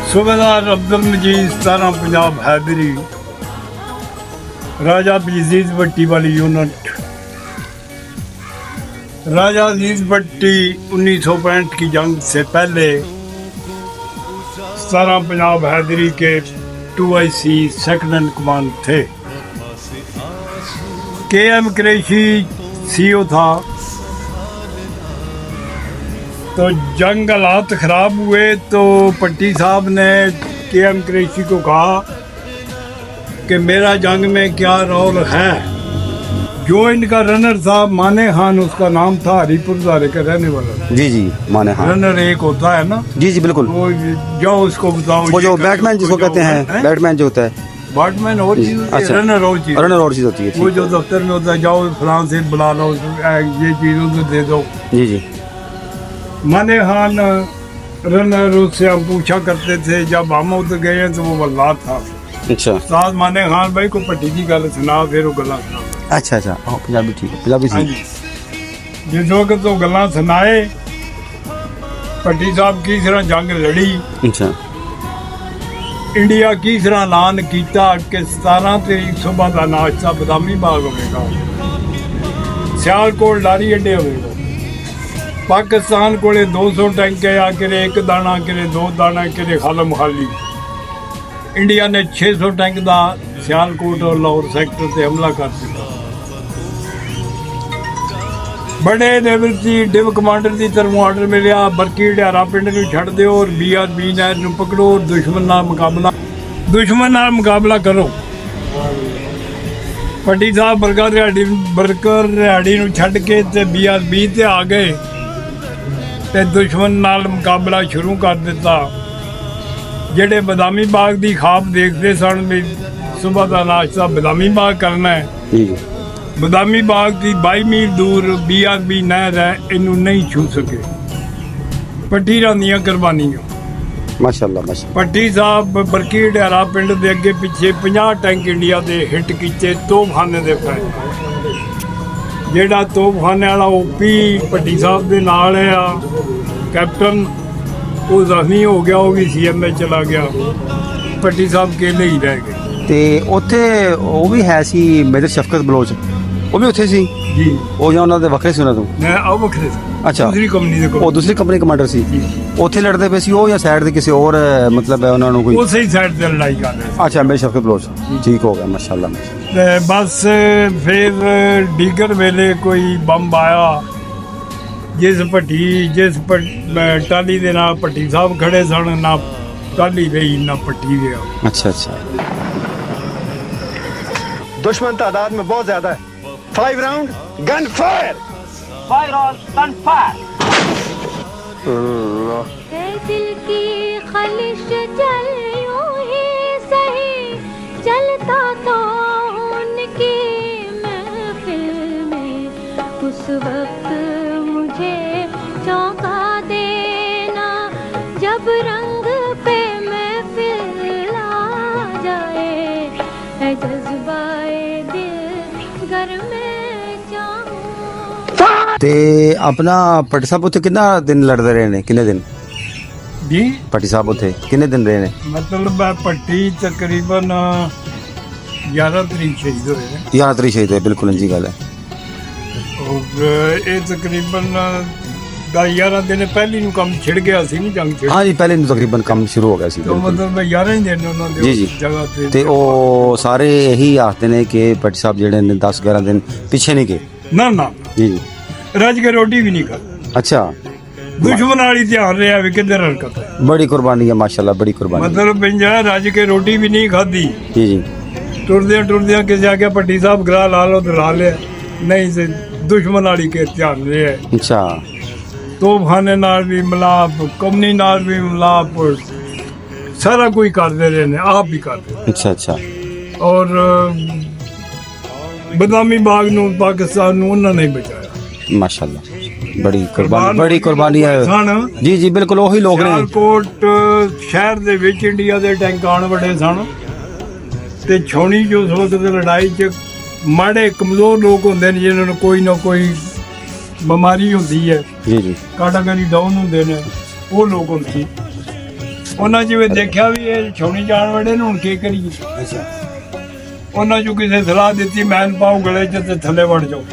सूबेदार अब्दुल मजीद 17 पंजाब हैदरी, राजा अजीज भट्टी वाली यूनिट। राजा अजीज भट्टी 1965 की जंग से पहले 17 पंजाब हैदरी के 2IC सेकंड इन कमांड थे। KM कुरैशी CO था। तो जंग हालात ख़राब हुए तो भट्टी साहब ने KM कुरैशी को कहा कि मेरा जंग में क्या रोल है। जो इनका रनर था माने खान, उसका नाम था, हरीपुर दारे का रहने वाला। जी जी, माने खान। रनर एक होता है ना? जी जी बिल्कुल। वो जाओ उसको बताओ, वो जो बैटमैन जिसको कहते हैं, बैटमैन जो होता है। बैटमैन और चीज़ होती है, अच्छा। रनर और चीज़, रनर और चीज़ होती है। वो जो दफ्तर में होता है, जाओ फलां से बुला लो, ये चीज़ उसे दे दो। जी जी। माने खान रनर, उससे हम पूछा करते थे। जब हम उधर गए हैं तो वो वल्लाद था। अच्छा साथ माने खान भाई को भट्टी की गल सुना, फिर वो गल्लां सुना। अच्छा अच्छा, हाँ पंजाबी ठीक है, पंजाबी हाँ सही। जी, जिस वक्त तो गल्लां सुनाए, भट्टी साहब की तरह जंग लड़ी, अच्छा इंडिया की तरह ऐलान किया कि 17 तरीक सुबह का नाश्ता बदामी बाग होगा, सियालकोट लारी अड्डे होगा। पाकिस्तान को 200 टैंक आ करे, एक दाना करे, 2 दाना करे, खालम खाली। इंडिया ने 600 टैंक का सियालकोट और लाहौर सैक्टर से हमला कर दिया। बड़े लेवल की डिव कमांडर की तरफों आर्डर मिले, बरकी ढियारा पिंड में छड़ दो और BRB नहर में पकड़ो और दुश्मन नाल मुकाबला करो। भट्टी साहब बरकर रिहाड़ी छड़ के ते BRB ते आ गए ते दुश्मन नाल मुकाबला शुरू कर दिता। जेडे बदामी बाग की खाब देखते सन भी सुबह का नाश्ता बदामी बाग करना है, जी। बदामी बाग की 22 मील दूर BRB नहर है, इनू नहीं छू सके। भट्टी रांदियां कुर्बानियां। माशाल्लाह माशाल्लाह। भट्टी साहब बरकी ढियारा पिंड के अगे पिछे 50 टैंक इंडिया के हिट किए तोपखाने के पै। जेड़ा तोपखाने वाला OP भट्टी साहब के नाल है, कैप्टन, वो जख्मी हो गया, वो भी CMA चला गया। भट्टी साहब अकेले ही रह गए। ਤੇ ਉੱਥੇ ਉਹ ਵੀ ਹੈ ਸੀ ਮੇਜਰ ਸ਼ਫਕਤ ਬਲੋਚ, ਉਹ ਵੀ ਉੱਥੇ ਸੀ जी, ਉਹ ਜਾਂ ਉਹਨਾਂ ਦੇ ਵੱਖਰੇ ਸੀ ਉਹਨਾਂ ਤੋਂ? मैं अब वखरे अच्छा। दूसरी कंपनी के ਉਹ ਦੂਸਰੀ ਕੰਪਨੀ ਕਮਾਂਡਰ ਸੀ, ਉੱਥੇ ਲੜਦੇ ਪਏ ਸੀ ਉਹ ਜਾਂ ਸਾਈਡ ਦੇ ਕਿਸੇ ਹੋਰ ਮਤਲਬ ਉਹਨਾਂ ਨੂੰ ਕੋਈ? उस ही साइड से लड़ाई कर रहे थे। ਅੱਛਾ, ਮੇਜਰ ਸ਼ਫਕਤ ਬਲੋਚ, ਠੀਕ ਹੋ ਗਿਆ ਮਾਸ਼ਾਅੱਲਾ। ते बस फिर डीगर वेले कोई बंब आया, जिस टाली दे नाल भट्टी साहब खड़े सन, ना टाली रही ना पट्टी रहा। अच्छा अच्छा। दुश्मन तादाद में बहुत ज्यादा है। 5 राउंड गन फायर। दिल की खलिश जल यूं ही सही, जलता तो उनकी महफिल में। उस वक्त मुझे चौंका देना, जब रंग पे महफिल आ जाए, है जज्बाए दिल घर में जाऊं। ਤੇ ਆਪਣਾ ਭੱਟੀ ਸਾਹਿਬ ਉੱਥੇ ਕਿੰਨਾ ਦਿਨ ਲੜਦੇ ਰਹੇ ਨੇ? ਕਿੰਨੇ ਦਿਨ जी, ਭੱਟੀ ਸਾਹਿਬ ਉੱਥੇ ਕਿੰਨੇ ਦਿਨ ਰਹੇ ਨੇ? मतलब भट्टी तकरीबन 11 तरीक शहीद हुए हैं। 11 ਤਰੀਕ ਸ਼ਹੀਦ ਹੋਏ, ਬਿਲਕੁਲ ਇੰਜੀ ਗੱਲ ਹੈ। और ये तकरीबन 11 दिन पहले ਨੂੰ ਕੰਮ ਛਿੜ ਗਿਆ ਸੀ, ਨਹੀਂ ਜੰਗ ਛਿੜ। ਹਾਂ ਜੀ, ਪਹਿਲੇ ਨੂੰ ਤਕਰੀਬਨ ਕੰਮ ਸ਼ੁਰੂ ਹੋ ਗਿਆ ਸੀ। तो ਬਿਲਕੁਲ। मतलब 11 ਹੀ ਦਿਨ ਉਹਨਾਂ ਜੀ, ਦੇ ਜੀ। ਜਗ੍ਹਾ ਤੇ। ਤੇ ਉਹ ਸਾਰੇ ਇਹੀ ਆਖਦੇ ਨੇ ਕਿ ਭੱਟੀ ਸਾਹਿਬ ਜਿਹੜੇ ਨੇ 10-11 ਦਿਨ ਪਿੱਛੇ ਨਹੀਂ ਗਏ। ਨਾ ਨਾ, ਜੀ ਜੀ। ਰੱਜ ਕੇ ਰੋਟੀ ਵੀ ਨਹੀਂ ਖਾ। ਅੱਛਾ, ਦੁਸ਼ਮਣ ਵਾਲੀ ਧਿਆਨ ਰਿਹਾ ਵੀ ਕਿੱਧਰ ਹਰਕਤ ਹੈ। ਬੜੀ ਕੁਰਬਾਨੀ ਹੈ ਮਾਸ਼ਾਅੱਲਾ, ਬੜੀ ਕੁਰਬਾਨੀ। मतलब पिंजरा रज के रोटी भी नहीं खाधी। ਜੀ ਜੀ। टुरदियां किसी आगे भट्टी साहब गला ला लो तो ला लिया, नहीं से दुश्मन वाली के ध्यान रहे। ਅੱਛਾ तोपखाने नाल भी मिलाप, कंपनी नाल भी मिलाप, सारा कोई करते रहे ने, आप भी करते। ਅੱਛਾ ਅੱਛਾ। और बदामी बाग नूं पाकिस्तान नूं उन्होंने नहीं बचाया। माशाल्लाह, बड़ी कुर्बानी है। सन जी जी बिल्कुल, ਉਹੀ ਲੋਕ ਨੇ। सियालकोट शहर ਦੇ ਵਿੱਚ ਇੰਡੀਆ ਦੇ ਟੈਂਕ ਆਣ ਵੜੇ ਸਨ ਤੇ ਛਾਉਣੀ ਜੋ ਉਸ ਵਕਤ ਲੜਾਈ 'ਚ ਮਾੜੇ ਕਮਜ਼ੋਰ ਲੋਕ ਹੁੰਦੇ ਨੇ, ਜਿਨ੍ਹਾਂ ਨੂੰ ਕੋਈ ਨਾ ਕੋਈ ਬਿਮਾਰੀ ਹੁੰਦੀ ਹੈ, ਜੀ ਜੀ। ਕਾਟਾਗਰੀ ਡਾਊਨ ਹੁੰਦੇ ਨੇ, ਉਹ ਲੋਕ ਹੁੰਦੇ ਸੀ। ਉਹਨਾਂ ਜਿਵੇਂ ਦੇਖਿਆ ਵੀ ਇਹ ਛੋਣੀ ਜਾਣ ਵਾਲੇ ਨੂੰ ਹੁਣ ਕੀ ਕਰੀਏ। ਅੱਛਾ ਉਹਨਾਂ ਚੋਂ ਕਿਸੇ ਸਲਾਹ ਦਿੱਤੀ ਮੈਨ ਪਾਓ ਗਲੇ 'ਚ ਤੇ ਥੱਲੇ ਵੜ ਜਾਓ।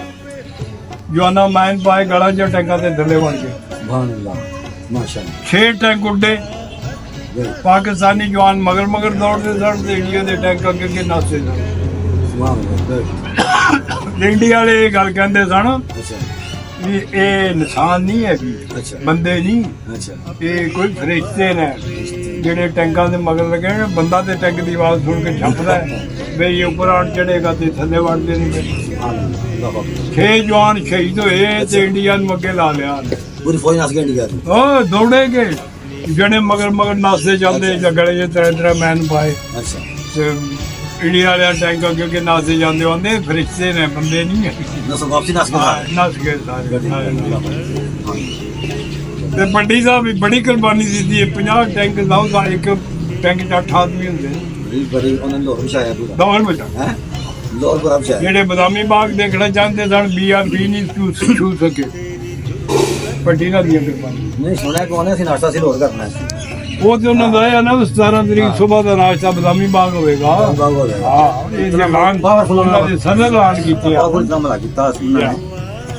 ਜਵਾਨਾ ਮੈਨ ਪਾਏ ਗਲਾਂ 'ਚ ਟੈਂਕਾਂ ਤੇ ਥੱਲੇ ਵੜ ਗਏ। ਸੁਭਾਨ ਅੱਲਾਹ ਮਾਸ਼ਾਅੱਲਾ 6 ਟੈਂਕ ਉੱਡੇ। ਪਾਕਿਸਤਾਨੀ ਜਵਾਨ ਮਗਰ ਦੌੜਦੇ ਸਨ ਤੇ ਇੰਡੀਆ ਦੇ ਟੈਂਕ ਅੱਗੇ ਅੱਗੇ ਨੱਸਦੇ ਸਨ। ਸੁਭਾਨ ਅੱਲਾਹ ਇੰਡੀਆ ਵਾਲੇ ਇਹ ਗੱਲ ਕਹਿੰਦੇ ਸਨ ਅੱਛਾ ਵੀ ਇਹ ਇਨਸਾਨ ਨਹੀਂ ਹੈ ਵੀ ਅੱਛਾ ਬੰਦੇ ਨਹੀਂ, ਅੱਛਾ ਇਹ ਕੋਈ ਫਰਿਸ਼ਤੇ ਨੇ ਜਿਹੜੇ ਟੈਂਕਾਂ ਦੇ ਮਗਰ ਲੱਗੇ ਨੇ। ਬੰਦਾ ਤੇ ਟੈਂਕ ਦੀ ਆਵਾਜ਼ ਸੁਣ ਕੇ ਛੱਪਦਾ ਹੈ ਵੀ ਇਹ ਉੱਪਰ ਆਣ ਚੜੇਗਾ ਤੇ ਥੱਲੇ ਵੜਦੇ ਨੇ। ਸੁਭਾਨ ਅੱਲਾਹ 6 ਜਵਾਨ ਸ਼ਹੀਦ ਹੋਏ ਤੇ ਇੰਡੀਆ ਨੂੰ ਅੱਗੇ ਲਾ ਲਿਆ। ਪੂਰੀ ਫੌਜ ਨਸ ਗਈ ਇੰਡੀਆ ਦੀ। ਉਹ ਦੌੜੇ ਗਏ ਜਿਹੜੇ ਮਗਰ ਨੱਸਦੇ ਜਾਂਦੇ ਜਗੜੇ ਜੇ ਤਰ੍ਹਾਂ ਮੈਨ ਪਾਏ ਅੱਛਾ ਤੇ ਇੰਡੀਆ ਵਾਲਿਆਂ ਟੈਂਕ ਅੱਗੇ ਅੱਗੇ ਨੱਸਦੇ ਜਾਂਦੇ ਹੁੰਦੇ ਫਰਿਸ਼ਤੇ ਨੇ, ਬੰਦੇ ਨਹੀਂ ਹੈ। ਨਸ ਵਾਪਸੀ ਨਸ ਗਈ। ਨੱਸ ਗਏ ਸਾਰੇ। ਤੇ ਪੰਡੀ ਸਾਹਿਬ ਵੀ ਬੜੀ ਕੁਰਬਾਨੀ ਦਿੱਤੀ ਹੈ। 50 ਟੈਂਕ ਲਾਉਂਦਾ, ਇੱਕ ਟੈਂਕ 'ਚ 8 ਆਦਮੀ ਹੁੰਦੇ ਨੇ। ਬੜੀ ਉਹਨਾਂ ਨੇ ਲੋਰ ਵਿਛਾਇਆ ਪੂਰਾ ਦੌੜ ਬਚਾ ਹੈ ਲੋਰ ਪੂਰਾ ਵਿਛਾਇਆ। ਜਿਹੜੇ ਬਦਾਮੀ ਬਾਗ ਦੇਖਣਾ ਚਾਹੁੰਦੇ ਸਨ BRP ਨਹੀਂ ਛੂ ਸਕੇ। ਪੰਡੀ ਨਾਲ ਦੀਆਂ ਕੁਰਬਾਨੀ ਨਹੀਂ ਸੁਣਿਆ ਕਿ ਉਹਨੇ ਅਸੀਂ ਨਾਸ਼ਤਾ ਸੀ ਲੋਰ ਕਰਨਾ ਹੈ। ਉਹ ਤੇ ਉਹਨਾਂ ਦਾ ਹੈ ਨਾ 17 ਤਰੀਕ ਸਵੇਰ ਦਾ ਨਾਸ਼ਤਾ ਬਦਾਮੀ ਬਾਗ ਹੋਵੇਗਾ। ਬਾਗ ਹੋ ਗਿਆ ਹਾਂ ਇਹ ਐਲਾਨ Powerful ਉਹਨਾਂ ਦੇ ਸਦਰ ਐਲਾਨ ਕੀਤੇ ਆ। ਬਹੁਤ ਹਮਲਾ ਕੀਤਾ ਸੀ ਉਹਨਾਂ ਨੇ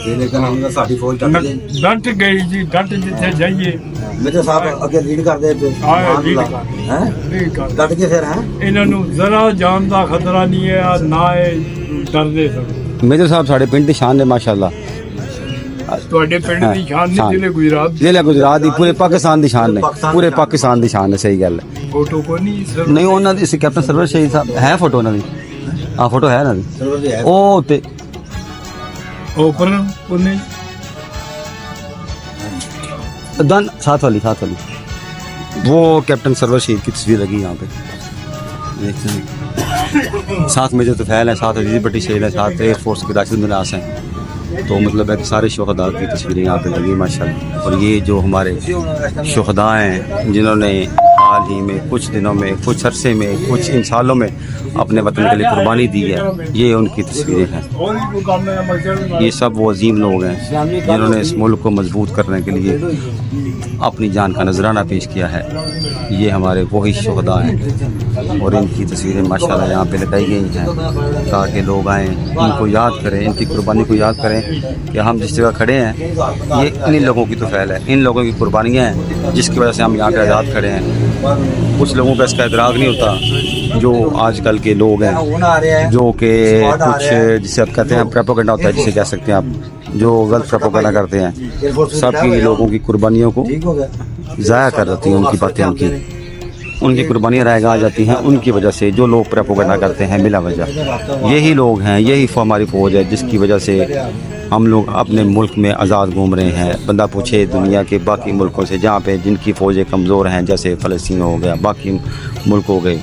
ਤੇ ਲੇਕਿਨ ਉਹਨਾਂ ਸਾਡੀ ਫੌਜ ਟੱਟ ਗਈ। ਡਟ ਗਈ ਜੀ, ਡਟ ਜਿੱਥੇ ਜਾਈਏ। ਮੇਰੇ ਸਾਹਿਬ ਅੱਗੇ ਲੀਡ ਕਰਦੇ ਪਏ ਹਾਂ ਲੀਡ ਕਰ ਹੈ ਠੀਕ ਕਰ। ਡਟ ਕੇ ਫਿਰ ਹੈ ਇਹਨਾਂ ਨੂੰ ਜ਼ਰਾ ਜਾਨ ਦਾ ਖਤਰਾ ਨਹੀਂ ਹੈ, ਨਾ ਇਹ ਡਰਦੇ ਸਨ। ਮੇਜਰ ਸਾਹਿਬ ਸਾਡੇ ਪਿੰਡ ਦੀ ਸ਼ਾਨ ਨੇ ਮਾਸ਼ਾਅੱਲਾ। ਤੁਹਾਡੇ ਪਿੰਡ ਦੀ ਸ਼ਾਨ ਨਹੀਂ, ਜ਼ਿਲ੍ਹੇ ਗੁਜਰਾਤ ਜ਼ਿਲ੍ਹੇ ਗੁਜਰਾਤ ਦੀ ਪੂਰੇ ਪਾਕਿਸਤਾਨ ਦੀ ਸ਼ਾਨ ਨੇ, ਪੂਰੇ ਪਾਕਿਸਤਾਨ ਦੀ ਸ਼ਾਨ ਹੈ। ਸਹੀ ਗੱਲ ਹੈ। ਫੋਟੋ ਕੋ ਨਹੀਂ ਸਰ? ਨਹੀਂ ਉਹਨਾਂ ਦੀ ਕੈਪਟਨ ਸਰਵਰ ਸ਼ਹੀਦ ਸਾਹਿਬ ਹੈ ਫੋਟੋ ਉਹਨਾਂ ਦੀ। ਹਾਂ ਫੋਟੋ ਹੈ ਇਹਨਾਂ ਦੀ ਉਹ ਉੱਤੇ ऊपर उन्हें डन साथ वाली वो कैप्टन सरवर शहीद की तस्वीर लगी यहाँ पे देखते हैं। साथ में जो तफैल है, साथ अजीज भट्टी शहीद है, साथ एयरफोर्स के राशिद मिनास हैं। तो मतलब है कि सारे शुहदा की तस्वीरें यहाँ पे लगी माशाल्लाह। और ये जो हमारे शुहदा हैं जिन्होंने हाल ही में कुछ दिनों में, कुछ अरसे में, कुछ इन सालों में अपने वतन के लिए कुर्बानी दी है, ये उनकी तस्वीरें हैं। ये सब वो अजीम लोग हैं जिन्होंने इस मुल्क को मजबूत करने के लिए अपनी जान का नजराना पेश किया है। ये हमारे वही शुहदा हैं और इनकी तस्वीरें माशाल्लाह यहाँ पे लगाई गई हैं ताकि लोग आएँ, इनको याद करें, इनकी कुर्बानी को याद करें कि हम जिस जगह खड़े हैं ये इन्हीं लोगों की तो फैल है, इन लोगों की कुर्बानियाँ हैं जिसकी वजह से हम यहाँ पे आज़ाद खड़े हैं। कुछ लोगों का इसका इदराक नहीं होता, जो आजकल के लोग हैं जो कि कुछ जिसे आप कहते हैं प्रोपेगेंडा होता है, जिसे कह सकते हैं आप, जो गलत प्रोपेगेंडा करते हैं, सबकी लोगों की कुर्बानियों को ज़ाया कर देती हैं। उनकी बातें उनकी कुर्बानियाँ रह आ जाती हैं उनकी वजह से, जो लोग प्रोपेगेंडा करते हैं बिला वजह। यही लोग हैं, यही हमारी फ़ौज है जिसकी वजह से हम लोग अपने मुल्क में आज़ाद घूम रहे हैं। बंदा पूछे दुनिया के बाकी मुल्कों से जहाँ पे जिनकी फ़ौजें कमज़ोर हैं, जैसे फ़लस्तीन हो गया, बाकी मुल्क हो गए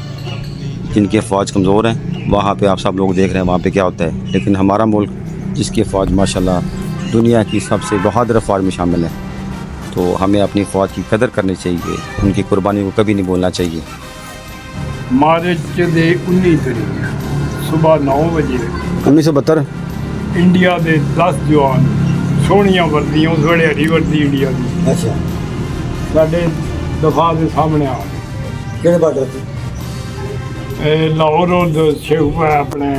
जिनके फ़ौज कमज़ोर हैं, वहाँ पे आप सब लोग देख रहे हैं वहाँ पे क्या होता है। लेकिन हमारा मुल्क जिसकी फ़ौज माशाल्लाह दुनिया की सबसे बहादुर फ़ौज में शामिल है, तो हमें अपनी फ़ौज की कदर करनी चाहिए, उनकी कुर्बानी को कभी नहीं भूलना चाहिए। मार्च के 19 तरीक सुबह 9 बजे 1972 इंडिया के 10 जवान सोहनिया वर्दियां, उस वे हरी वर्दी इंडिया की अच्छा साढ़े दफा के सामने आ गए। किहड़े बार्डर ते? लाहौर और शेखपुर अपने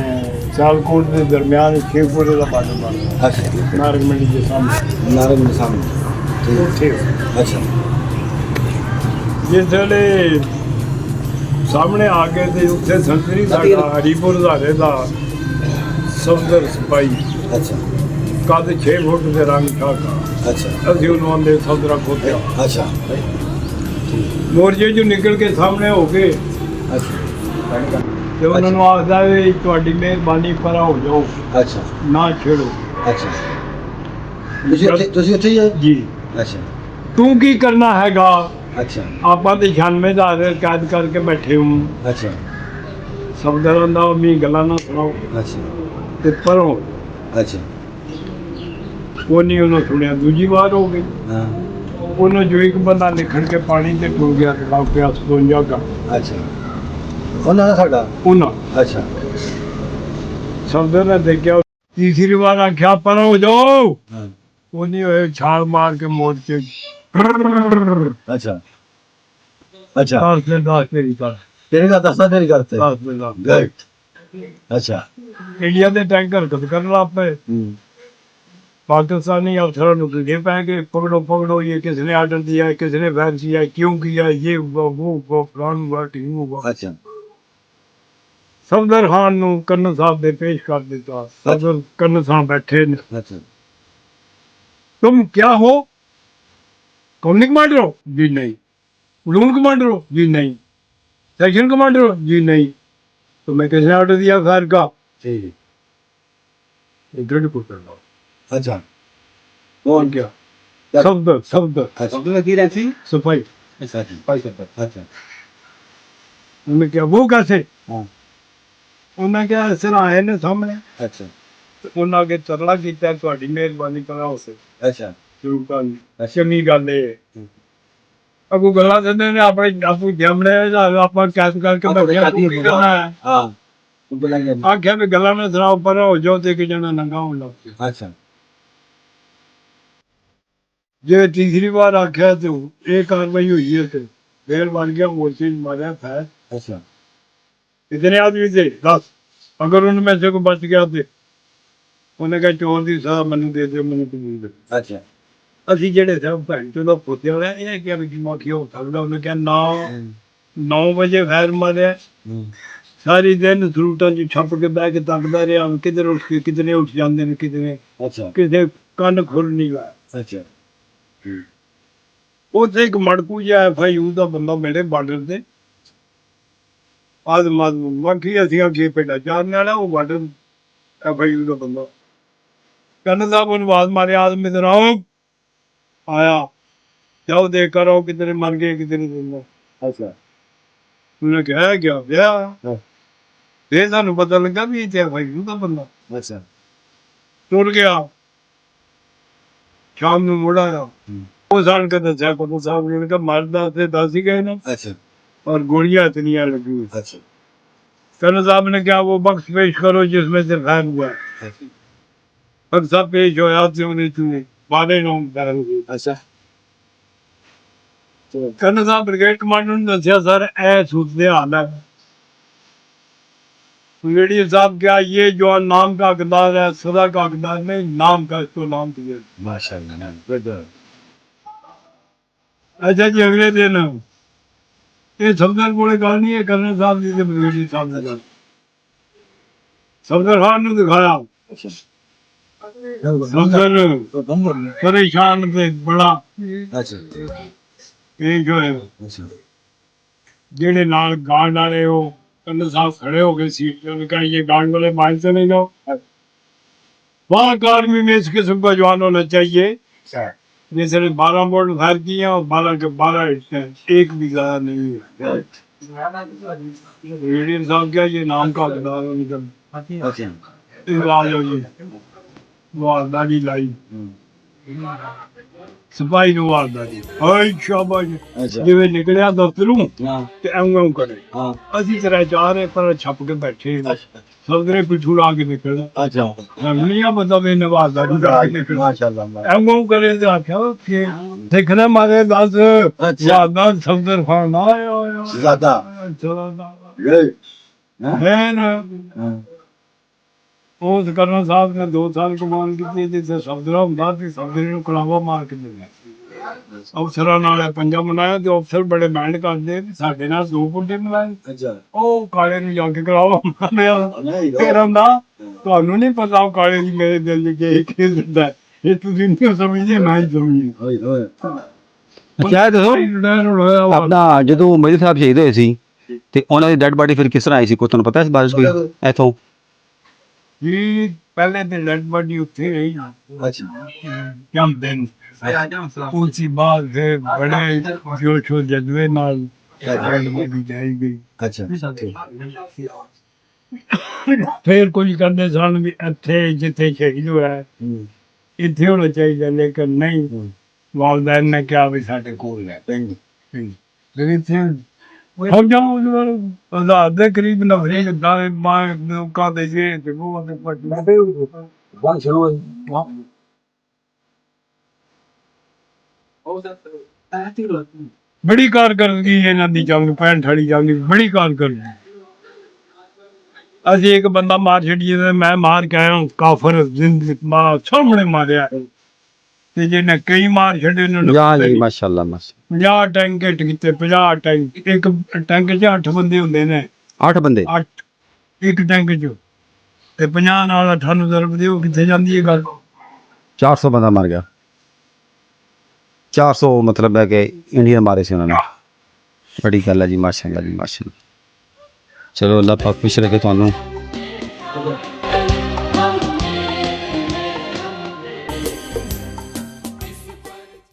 सियालकोट के दरमियान शेखपुर का बार्डर बनता अच्छा नारग मंडी के सामने। नारंग के सामने ठीक अच्छा जिस वेले सामने आ गए थे उत्थे संतरी साडा हरीपुर हज़ारे का सफदर सिपाही अच्छा कद 6 फुट के रंग शाका अच्छा असीं उन्होंने आंदे सफदरा खोत्या अच्छा मोर्चे चों निकल के सामने हो गए अच्छा ਤੇ ਉਹਨਾਂ ਨੂੰ ਆਖਦਾ ਵੀ ਤੁਹਾਡੀ ਮਿਹਰਬਾਨੀ ਪਰਾਂ ਹੋ ਜਾਓ, अच्छा ਨਾ ਛੇੜੋ। अच्छा ਤੁਸੀਂ ਉੱਥੇ ਹੀ ਹੈ ਜੀ ਅੱਛਾ ਤੂੰ ਕੀ ਕਰਨਾ ਹੈਗਾ, अच्छा ਆਪਾਂ ਤੇ 96 ਦਾ ਕੈਦ ਕਰਕੇ ਬੈਠੇ ਹਾਂ। अच्छा ਸਫਦਰਾਂ ਦਾ ਵੀ ਗੱਲਾਂ ਨਾ ਸੁਣਾਓ अच्छा ਤੇ ਪਰੋਂ। अच्छा ਉਹ ਨਹੀਂ ਉਹਨਾਂ ਸੁਣਿਆ, ਦੂਜੀ ਵਾਰ ਹੋ ਗਈ। हाँ ਉਹਨਾਂ ਜੋ ਇੱਕ ਬੰਦਾ ਨਿਖੜ ਕੇ ਪਾਣੀ ਤੇ ਟੁਰ ਗਿਆ ਤੇ ਲੱਗ ਪਿਆ 57 ਗਾ अच्छा ਉਹਨਾਂ ਦਾ ਸਾਡਾ ਉਹਨਾਂ। अच्छा ਸਫਦਰ ਨੇ ਦੇਖਿਆ, ਤੀਸਰੀ ਵਾਰ ਆਖਿਆ ਪਰੋਂ ਹੋ ਜਾਓ, हाँ ਉਹ ਨਹੀਂ ਹੋਏ, ਛਾਲ ਮਾਰ ਕੇ ਮੋੜ ਕੇ अच्छा अच्छा 10 दिन 10 मेरी कर तेरे का 10 तेरी करते 10 दिन 10 गुड अच्छा इंडिया ਦੇ ਟੈਂਕਰ ਕਦ ਕਰਨ ਲੱਗ ਪਏ पाकिस्तानी अफसरों को दे पाएंगे पकड़ो पकड़ो ये किसने ऑर्डर दिया है किसने बैन किया है क्यों किया है ये हुआ वो हुआ फलान हुआ टीम हुआ अच्छा सफदर खान ਨੂੰ ਕਰਨ ਸਾਹਿਬ ਦੇ पेश कर ਦਿੱਤਾ सफदर ਕਰਨ ਸਾਹਿਬ बैठे ने अच्छा तुम क्या हो कॉलोनी कमांडर हो जी नहीं प्लून कमांडर हो जी नहीं सेक्शन कमांडर हो जी नहीं तो मैं किसने ऑर्डर दिया फायर का ठीक इधर रिपोर्ट करना अच्छा कौन क्या सफदर सफदर अच्छा तो की रहती सफाई अच्छा अच्छा उन्होंने क्या वो कैसे हाँ उन्होंने क्या सिर आए ने सामने अच्छा ਉਹਨਾਂ ਅੱਗੇ ਤਰਲਾ ਕੀਤਾ ਤੁਹਾਡੀ ਮਿਹਰਬਾਨੀ ਕਰਾਓ ਸੇ अच्छा ਸ਼ੁਰੂ ਕਰ ਅਸ਼ਮੀ ਗੱਲ ਇਹ ਅਗੂ ਗੱਲਾਂ ਦਿੰਦੇ ਨੇ ਆਪਣੇ ਆਪੂ ਜਮਲੇ ਆਪਾਂ ਕੈਸ ਕਰਕੇ ਬੈਠਿਆ ਤੂੰ ਕੀ ਕਰਨਾ ਹੈ हाँ बोलेंगे ਆਖਿਆ ਵੀ ਗੱਲਾਂ ਨੇ ਸੁਣਾਓ ਪਰ ਹੋ ਜੋ ਤੇ ਕਿ ਜਣਾ ਨੰਗਾ ਹੋਣ ਲੱਗ ਪਿਆ अच्छा ਜੇ ਤੀਸਰੀ ਵਾਰ ਆਖਿਆ ਤੂੰ ਇਹ ਕਾਰਵਾਈ ਹੋਈ ਹੈ ਤੇ ਫੇਰ ਬਣ ਗਿਆ ਮੋਰਚੇ ਮਾਰਿਆ ਫੈਰ अच्छा इतने आदमी थे 10 अगर उनमें से कोई बच गया थे उन्हें कहा चोर की सजा मैंने दे दो मैंने कबूल कर अच्छा ਅਸੀਂ ਜਿਹੜੇ ਸਭ ਭੈਣ ਚੋਂ ਦਾ ਪੁੱਤਿਆ ਹੋਇਆ ਇਹ ਕਿਹਾ ਵੀ ਜਮਾਖੀ ਹੋ ਸਕਦਾ ਉਹਨੇ ਕਿਹਾ ਨਾ 9 ਵਜੇ ਫੈਰ ਮਾਰਿਆ ਸਾਰੀ ਦਿਨ ਸਰੂਟਾਂ 'ਚ ਛੱਪ ਕੇ ਬਹਿ ਕੇ ਤੱਕਦਾ ਰਿਹਾ ਕਿਧਰ ਉੱਠ ਕੇ ਕਿਧਰੇ ਉੱਠ ਜਾਂਦੇ ਨੇ ਕਿਧਰੇ अच्छा ਕਿਸੇ ਕੰਨ ਖੁੱਲ ਨਹੀਂ ਗਿਆ अच्छा ਉੱਥੇ ਇੱਕ ਮੜਕੂ ਜਿਹਾ FIU ਦਾ ਬੰਦਾ ਮੇਰੇ ਬਾਰਡਰ ਤੇ ਆਦਮਾਦ ਬਾਕੀ ਅਸੀਂ ਅੱਗੇ ਪਿੰਡਾਂ ਜਾਣ ਵਾਲਾ ਉਹ ਬਾਰਡਰ FIU ਦਾ ਬੰਦਾ ਕਹਿੰਦਾ ਸਾਹਿਬ ਉਹਨੂੰ ਆਵਾਜ਼ ਮਾਰੇ ਆਦਮੀ ਇਧਰ ਆਓ ਆਇਆ ਜਾਓ ਦੇਖ ਕਰੋ ਕਿਧਰੇ ਮਰ ਗਏ ਕਿਧਰੇ ਜ਼ਿੰਦਾ अच्छा ਉਹਨੇ ਕਿਹਾ ਗਿਆ ਵਿਆਹ ਹਾਂ। ਫਿਰ ਸਾਨੂੰ ਪਤਾ ਲੱਗਾ ਵੀ ਇਹ ਤੇ FIU ਦਾ ਬੰਦਾ अच्छा ਤੁਰ ਗਿਆ ਸ਼ਾਮ ਨੂੰ ਮੁੜ ਆਇਆ ਉਹ ਸਾਨ ਕੇ ਦੱਸਿਆ ਕੋਲ ਸਾਹਿਬ ਨੇ ਕਿਹਾ ਮਰਦਾ ਤੇ ਦੱਸ ਹੀ ਗਏ ਨਾ अच्छा और गोलियां इतनी लगी हुई अच्छा कर्नल साहब ने क्या वो बख्श पेश करो जिसमें से फैन हुआ है बख्श साहब पेश हो आपसे उन्हें चुने वाले लोग फैन हुए अच्छा कर्नल साहब ब्रिगेड कमांडर ने दसिया सर ए सूचते हाल है ब्रिगेडियर साहब क्या ये जो नाम का हकदार है सदा का हकदार नहीं नाम का इसको नाम दिया माशाल्लाह गुड अच्छा जी अगले दिन ये सफदर कोले गल नहीं है कर्नल साहब जी ब्रिगेडियर साहब ने गल सफदर खान ने दिखाया अच्छा सफदर परेशान थे बड़ा अच्छा पेश होए अच्छा ਜਿਹੜੇ ਨਾਲ ਗਾਰਡ ਵਾਲੇ ਉਹ कर्नल साहब खड़े हो गए सीट पे उन्होंने कहा ये गार्ड वाले मान से नहीं लो वहाँ का आर्मी में इस किस्म का जवान होना चाहिए जैसे 12 बोल्ट फायर किए और 12 के 12 हिट हैं एक भी ज्यादा नहीं है ब्रिगेडियर साहब क्या ये नाम का हकदार है उनका अच्छा इलाज हो जी वारदारी लाई सिपाही ਨੂੰ ਵਾਰਦਾਰੀ ਹਾਏ ਸ਼ਾਬਾਸ਼ अच्छा ਜਿਵੇਂ ਨਿਕਲਿਆ ਦਫ਼ਤਰੋਂ हाँ ਤੇ ਐਵੇਂ ਕਰੇ हाँ ਅਸੀਂ ਤੇਰਾ ਜਾ ਰਹੇ ਪਰ ਛੱਪ ਕੇ ਬੈਠੇ अच्छा ਸਭਦਰੇ ਪਿੱਛੂ ਲਾ ਕੇ ਨਿਕਲਦਾ अच्छा ਨਹੀਂ ਪਤਾ ਵੀ ਨਵਾਜ਼ਦਾਰੀ ਲਾ ਕੇ ਨਿਕਲਦਾ माशाल्लाह ਐਵੇਂ ਕਰੇ ਤੇ ਆਖਿਆ ਕਿ ਦੇਖਣਾ ਮਾਰੇ ਦੱਸ ਵਾਦਾ ਸਭਦਰ ਖਾਨ ਆਇਆ ज्यादा ਚਲਾ गुड हाँ ਹੈ ਨਾ हाँ ਉਸ ਕਰਨਲ ਸਾਹਿਬ ਨੇ 2 ਸਾਲ ਕਮਾਨ ਕੀਤੀ ਤੇ ਸਭਦਰਾ ਹੁੰਦਾ ਤੇ ਸਭਦਰੇ ਨੂੰ ਕਲਾਵਾ ਮਾਰ ਕੇ ਦਿੰਦੇ ਅਫਸਰਾਂ ਨਾਲ ਇਹ ਪੰਜਾ ਮਨਾਇਆ ਤੇ ਅਫਸਰ ਬੜੇ ਬੈਂਡ ਕਰਦੇ ਤੇ ਸਾਡੇ ਨਾਲ 2 ਪੁੱਟੇ ਮਲਾਏ अच्छा ਉਹ ਕਾਲੇ ਨੂੰ ਜਾ ਕੇ ਕਲਾਵਾ ਮਾਰਿਆ नहीं ਫਿਰ ਆਂਦਾ ਤੁਹਾਨੂੰ ਨਹੀਂ ਪਤਾ ਉਹ ਕਾਲੇ ਦੀ ਮੇਰੇ ਦਿਲ 'ਚ ਕੀ ਦਿੰਦਾ ਹੈ। ਇਹ ਤੁਸੀਂ ਨਹੀਂ ਸਮਝਦੇ ਮੈਂ ਹੀ ਸਮਝੀ ओए ओए ਅੱਛਾ ਇਹ ਦੱਸੋ ਆਪਣਾ ਜਦੋਂ ਮੇਜਰ ਸਾਹਿਬ ਸ਼ਹੀਦ ਹੋਏ ਸੀ ਤੇ ਉਹਨਾਂ ਦੀ ਡੈਡ ਬਾਡੀ ਫਿਰ ਕਿਸ ਤਰ੍ਹਾਂ ਆਈ ਸੀ ਕੋਈ ਤੁਹਾਨੂੰ ਪਤਾ ਇਸ ਬਾਰੇ 'ਚ ਕੋਈ ਇੱਥੋਂ ਜੀ ਪਹਿਲੇ ਤੇ ਡੈਡ ਬਾਡੀ ਉੱਥੇ ਰਹੀ अच्छा ਕਮ ਦਿਨ ਉਸੀ ਬਾਅਦ ਫਿਰ ਬੜੇ ਜੋਸ਼ و ਜਜ਼ਬੇ ਨਾਲ ਡੈਡ ਬਾਡੀ ਜਾਈ ਗਈ अच्छा ਫਿਰ ਕੁਝ ਕਹਿੰਦੇ ਸਨ ਵੀ ਇੱਥੇ ਜਿੱਥੇ ਸ਼ਹੀਦ ਹੋਇਆ ਇੱਥੇ ਹੋਣਾ ਚਾਹੀਦਾ ਲੇਕਿਨ ਨਹੀਂ ਵਾਲਦੈਨ ਨੇ ਕਿਹਾ ਵੀ ਸਾਡੇ ਕੋਲ ਹੈ ਪਿੰਡ ਫਿਰ ਇੱਥੇ हम जाओ आजाद के करीब नफरी दाने मां का दे जे ते वो अपने पट वन शुरू ਬੜੀ ਕਾਰਗਰਦਗੀ ਇਹਨਾਂ ਦੀ ਜੰਗ 65 ਵਾਲੀ ਜੰਗ ਦੀ ਬੜੀ ਕਾਰਗਰਦਗੀ। ਅਸੀਂ ਇੱਕ ਬੰਦਾ ਮਾਰ ਛੱਡੀਏ ਤੇ ਮੈਂ ਮਾਰ ਕੇ ਆਇਆ ਕਾਫਰ ਸਾਹਮਣੇ ਮਾਰਿਆ ਤੇ ਜਿਹਨੇ ਕਈ ਮਾਰ ਛੱਡੇ ਉਹਨਾਂ ਨੂੰ या जी माशाल्लाह माशा 50 ਟੈਂਕ ਹਿੱਟ ਕੀਤੇ 50 ਟੈਂਕ ਇੱਕ ਟੈਂਕ 'ਚ 8 ਬੰਦੇ ਹੁੰਦੇ ਨੇ 8 बंदे 8 ਇੱਕ ਟੈਂਕ 'ਚ ਤੇ 50 ਨਾਲ 98 ਦਰਬ ਦਿਓ ਕਿੱਥੇ ਜਾਂਦੀ ਹੈ ਗੱਲ 400 बंदा मर गया 400 मतलब है कि इंडियन मारे से उन्होंने बड़ी गल है जी माशाल्लाह जी माशाल्लाह चलो अल्लाह पाक खुश रखे तुहानू